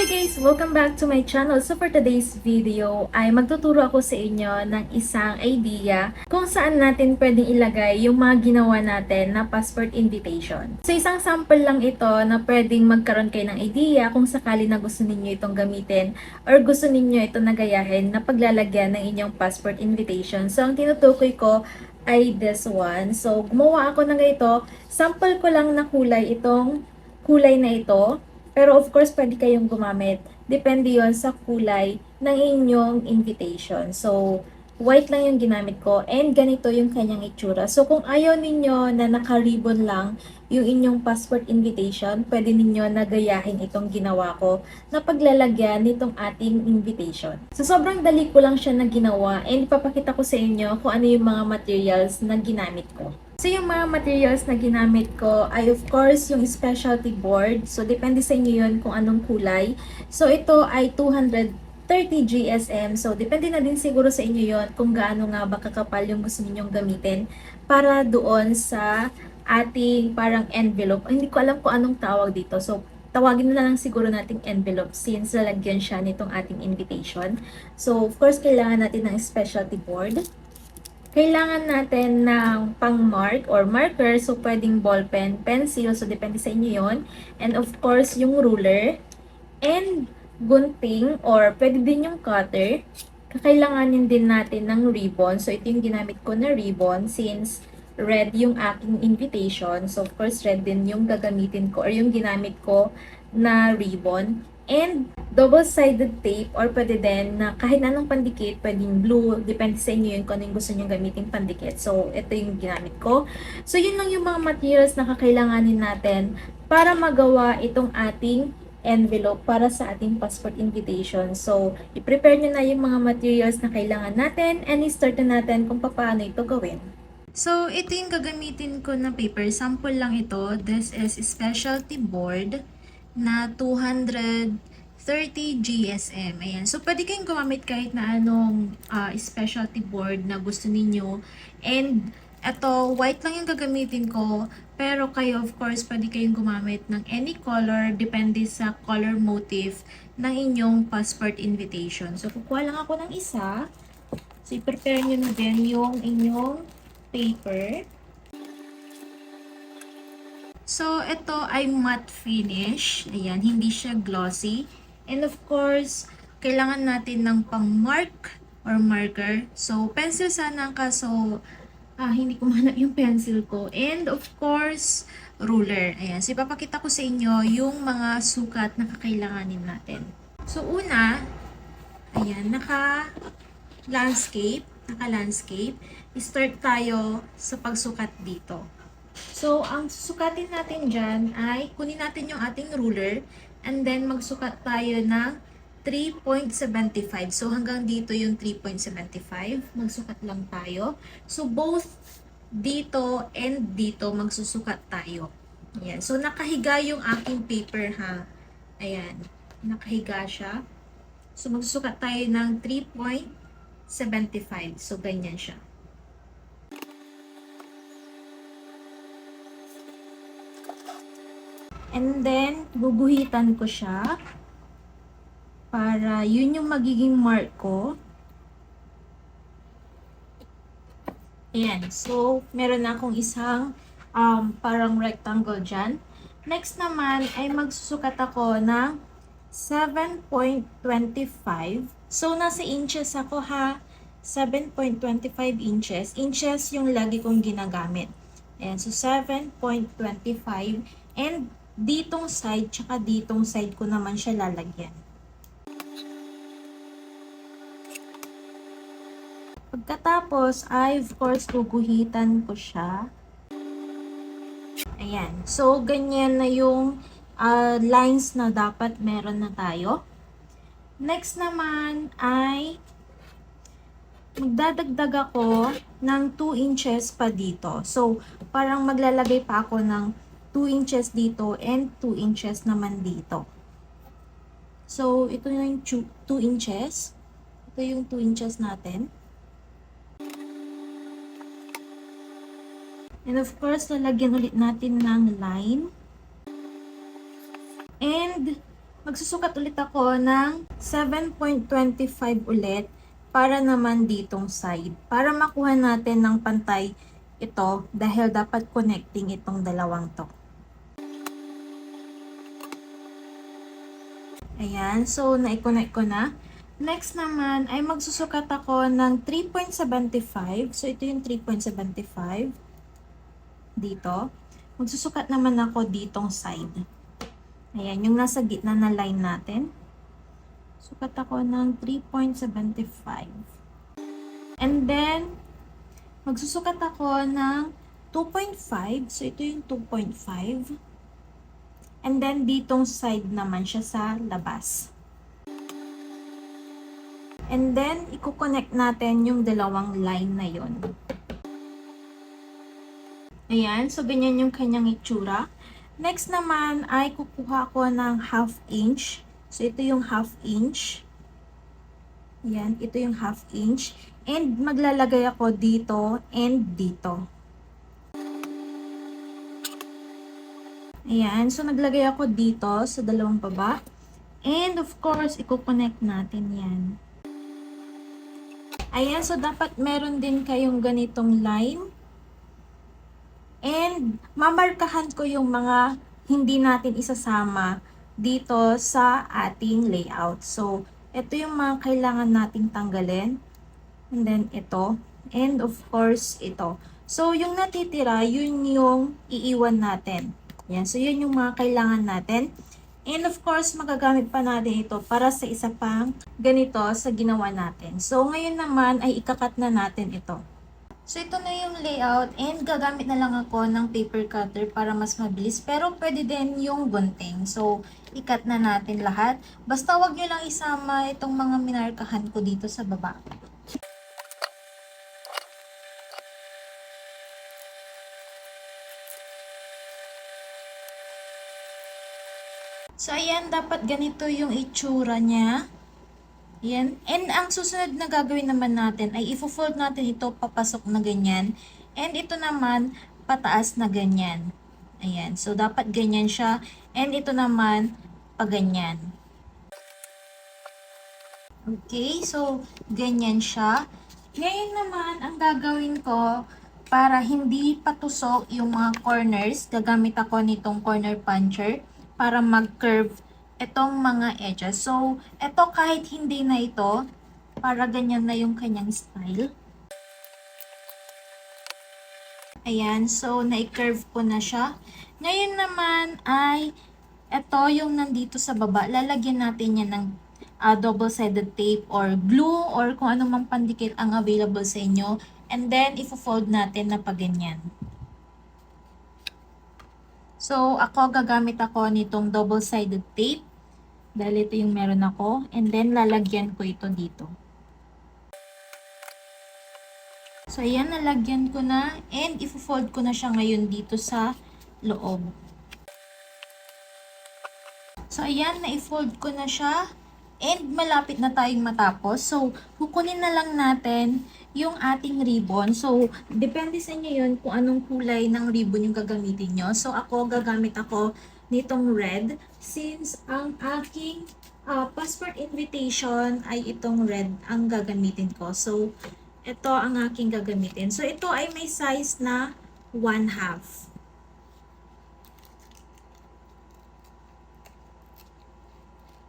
Hi guys! Welcome back to my channel. So for today's video ay magtuturo ako sa inyo ng isang idea kung saan natin pwedeng ilagay yung mga ginawa natin na passport invitation. So isang sample lang ito na pwedeng magkaroon kayo ng idea kung sakali na gusto ninyo itong gamitin or gusto ninyo ito nagayahin na paglalagyan ng inyong passport invitation. So ang tinutukoy ko ay this one. So gumawa ako ng ito. Sample ko lang na kulay itong kulay na ito. Pero of course, pwede kayong gumamit. Depende yon sa kulay ng inyong invitation. So, white lang yung ginamit ko and ganito yung kanyang itsura. So, kung ayaw ninyo na naka-ribbon lang yung inyong passport invitation, pwede ninyo nagayahin itong ginawa ko na paglalagyan nitong ating invitation. So, sobrang dali ko lang siya na ginawa and ipapakita ko sa inyo kung ano yung mga materials na ginamit ko. So, yung mga materials na ginamit ko ay of course yung specialty board. So, depende sa inyo yun kung anong kulay. So, ito ay 230 GSM. So, depende na din siguro sa inyo yun kung gaano nga ba kakapal yung gusto ninyong gamitin para doon sa ating parang envelope. Hindi ko alam kung anong tawag dito. So, tawagin na lang siguro nating envelope since lalagyan siya nitong ating invitation. So, of course, kailangan natin ng specialty board. Kailangan natin ng pang-mark or marker. So, pwedeng ballpen, pencil. So, depende sa inyo yon. And of course, yung ruler. And gunting or pwede din yung cutter. Kakailanganin din natin ng ribbon. So, ito yung ginamit ko na ribbon since red yung aking invitation. So, of course, red din yung gagamitin ko or yung ginamit ko na ribbon. And double-sided tape or pwede din na kahit anong pandikit, pwedeng blue, depende sa inyo yun kung ano yung gusto nyo gamitin pandikit. So, ito yung ginamit ko. So, yun lang yung mga materials na kakailanganin natin para magawa itong ating envelope para sa ating passport invitation. So, i-prepare nyo na yung mga materials na kailangan natin and i-start na natin kung paano ito gawin. So, ito yung gagamitin ko na paper. Sample lang ito. This is specialty board na 230 GSM. Ayan. So, pwede kayong gumamit kahit na anong specialty board na gusto ninyo. And, ito, white lang yung gagamitin ko. Pero kayo, of course, pwede kayong gumamit ng any color. Depende sa color motif ng inyong passport invitation. So, kukuha lang ako ng isa. So, i-prepare nyo na din yung inyong paper. So, ito ay matte finish. Ayan, hindi siya glossy. And of course, kailangan natin ng pang-mark or marker. So, pencil sana kaso hindi ko manap yung pencil ko. And of course, ruler. Ayan, so ipapakita ko sa inyo yung mga sukat na kakailanganin natin. So, una, ayan, naka-landscape. Start tayo sa pagsukat dito. So, ang susukatin natin dyan ay kunin natin yung ating ruler and then magsukat tayo ng 3.75. So, hanggang dito yung 3.75. Magsukat lang tayo. So, both dito and dito magsusukat tayo. Ayan. So, nakahiga yung aking paper ha. Ayan. Nakahiga siya. So, magsusukat tayo ng 3.75. So, ganyan siya. And then, guguhitan ko siya para yun yung magiging mark ko. Ayan. So, meron na akong isang parang rectangle dyan. Next naman ay magsusukat ako ng 7.25. So, nasa inches ako ha. 7.25 inches. Inches yung lagi kong ginagamit. Ayan. So, 7.25. And ditong side, tsaka ditong side ko naman siya lalagyan. Pagkatapos, ay of course, guguhitan ko siya. Ayan. So, ganyan na yung lines na dapat meron na tayo. Next naman ay magdadagdag ako ng 2 inches pa dito. So, parang maglalagay pa ako ng 2 inches dito and 2 inches naman dito. So, ito yung 2 inches. Ito yung 2 inches natin. And of course, lalagyan ulit natin ng line. And Magsusukat ulit ako ng 7.25 ulit para naman ditong side. Para makuha natin ng pantay ito dahil dapat connecting itong dalawang to. Ayan, so na-connect ko na. Next naman ay magsusukat ako ng 3.75. So ito yung 3.75 dito. Magsusukat naman ako ditong side. Ayan, yung nasa gitna na line natin. Sukat ako ng 3.75. And then, magsusukat ako ng 2.5. So, ito yung 2.5. And then, ditong side naman siya sa labas. And then, i-connect natin yung dalawang line na yon. Ayan, so ganyan yung kanyang itsura. Next naman ay kukuha ko ng 1/2 inch. So, ito yung 1/2 inch. Yan, ito yung 1/2 inch. And maglalagay ako dito and dito. Ayan, so naglagay ako dito sa dalawang baba. And of course, i-connect natin yan. Ayan, so dapat meron din kayong ganitong line. And mamarkahan ko yung mga hindi natin isasama dito sa ating layout. So, ito yung mga kailangan nating tanggalin. And then ito. And of course, ito. So, yung natitira, yun yung iiwan natin. Yan. So, yun yung mga kailangan natin. And of course, magagamit pa natin ito para sa isa pang ganito sa ginawa natin. So, ngayon naman ay ikakat na natin ito. So, ito na yung layout and gagamit na lang ako ng paper cutter para mas mabilis. Pero, pwede din yung gunting. So, ikat na natin lahat. Basta wag nyo lang isama itong mga minarkahan ko dito sa baba. So, ayan, dapat ganito yung itsura niya. Ayan. And ang susunod na gagawin naman natin ay ifo-fold natin ito papasok na ganyan. And ito naman, pataas na ganyan. Ayan. So, dapat ganyan siya. And ito naman, paganyan. Okay. So, ganyan siya. Ngayon naman, ang gagawin ko, para hindi patusok yung mga corners, gagamit ako nitong corner puncher para mag-curve itong mga edges. So, ito kahit hindi na ito, para ganyan na yung kanyang style. Ayan, so na-curve ko na siya. Ngayon naman ay ito yung nandito sa baba. Lalagyan natin yan ng double-sided tape or glue or kung ano mang pandikit ang available sa inyo. And then, ifo-fold natin na paganyan. So, gagamit ako nitong double-sided tape. Dahil ito yung meron ako. And then, lalagyan ko ito dito. So, ayan, nalagyan ko na. And, ifo-fold ko na siya ngayon dito sa loob. So, ayan, na-fold ko na siya. And, malapit na tayong matapos. So, kukunin na lang natin yung ating ribbon. So, depende sa inyo yun kung anong kulay ng ribbon yung gagamitin nyo. So, gagamit ako nitong red. Since ang aking passport invitation ay itong red ang gagamitin ko. So, ito ang aking gagamitin. So, ito ay may size na 1/2.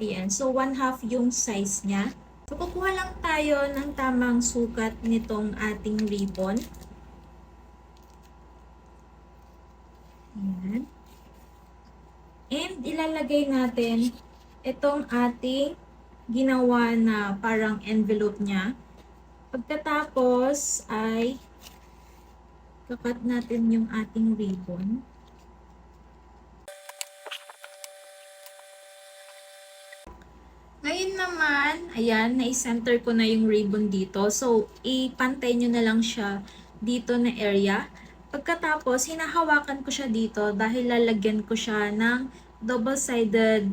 Ayan. So, 1/2 yung size niya. So, kukuha lang tayo ng tamang sukat nitong ating ribbon. Ayan. And, ilalagay natin itong ating ginawa na parang envelope niya. Pagkatapos ay kakat natin yung ating ribbon. Ngayon naman, ayan, na-center ko na yung ribbon dito. So, ipantay nyo na lang siya dito na area. Pagkatapos, hinahawakan ko siya dito dahil lalagyan ko siya ng double-sided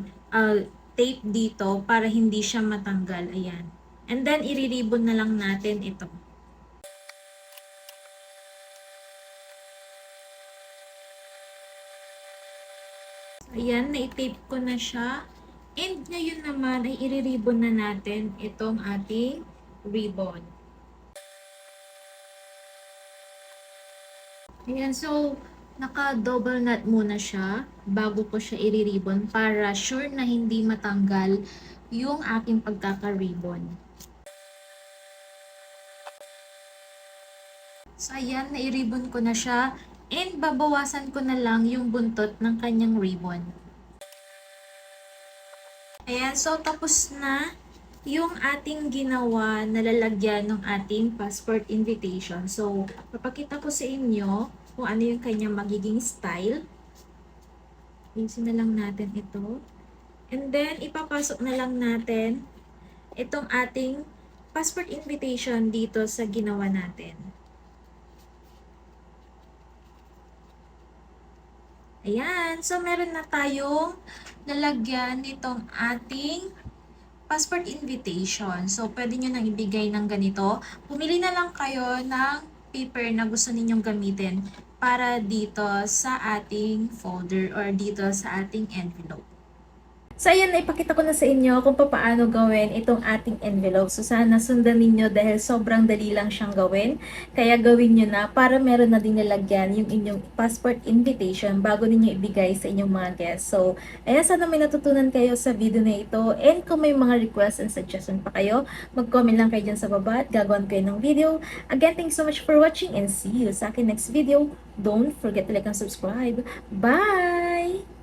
tape dito para hindi siya matanggal. Ayan. And then, i-ribbon na lang natin ito. Ayan, na-tape ko na siya. And ngayon naman ay i-ribbon na natin itong ating ribbon. Ayan, so naka-double knot muna siya bago ko siya i-ribbon para sure na hindi matanggal yung aking pagkaka-ribbon. So ayan, na-i-ribbon ko na siya and babawasan ko na lang yung buntot ng kanyang ribbon. Ayan, so tapos na yung ating ginawa na lalagyan ng ating passport invitation. So, papakita ko sa inyo kung ano yung kanyang magiging style. Ayusin na lang natin ito. And then, ipapasok na lang natin itong ating passport invitation dito sa ginawa natin. Ayan. So, meron na tayong lalagyan nitong ating passport invitation. So, pwede nyo nang ibigay ng ganito. Pumili na lang kayo ng paper na gusto ninyong gamitin para dito sa ating folder or dito sa ating envelope. So, ayan, naipakita ko na sa inyo kung paano gawin itong ating envelope. So, sana sundan ninyo dahil sobrang dali lang siyang gawin. Kaya gawin nyo na para meron na din nilagyan yung inyong passport invitation bago ninyo ibigay sa inyong mga guests. So, ayan, sana may natutunan kayo sa video na ito. And kung may mga request and suggestion pa kayo, mag-comment lang kayo dyan sa baba at gagawin ko ng video. Again, thanks so much for watching and see you sa akin next video. Don't forget to like and subscribe. Bye!